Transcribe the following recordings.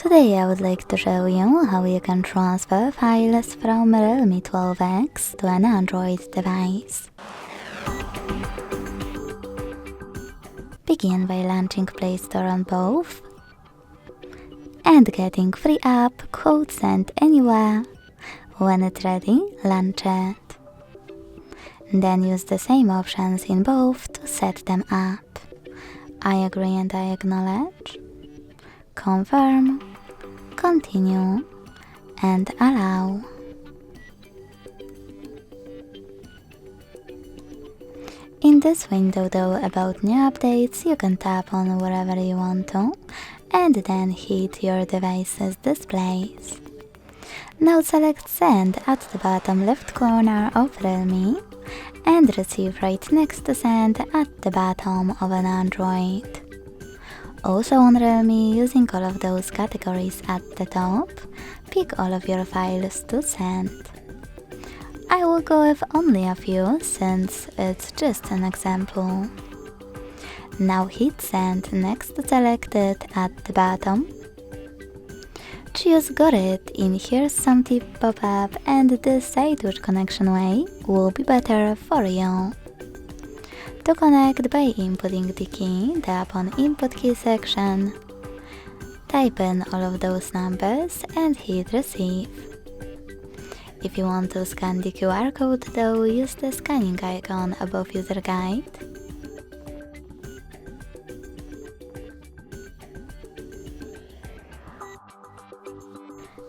Today I would like to show you how you can transfer files from Realme 12x to an Android device. Begin by launching Play Store on both and getting free app code Send Anywhere. When it's ready, launch it. Then use the same options in both to set them up. I agree and I acknowledge. Confirm, continue, and allow. In this window though about new updates, you can tap on wherever you want to and then hit your device's displays. Now select Send at the bottom left corner of Realme and Receive right next to Send at the bottom of an Android. Also on Realme, using all of those categories at the top, pick all of your files to send. I will go with only a few since it's just an example. Now hit Send next to Selected at the bottom. Choose Got It in Here's Some Tip pop-up and decide which connection way will be better for you. To connect by inputting the key, tap on Input Key section, type in all of those numbers and hit Receive. If you want to scan the QR code though, use the scanning icon above User Guide.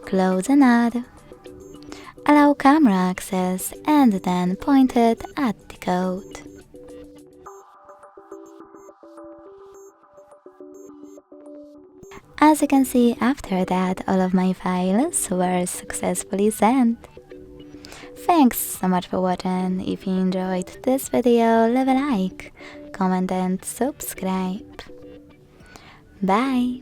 Close a node. Allow camera access and then point it at the code. As you can see, after that, all of my files were successfully sent. Thanks so much for watching. If you enjoyed this video, leave a like, comment and subscribe. Bye!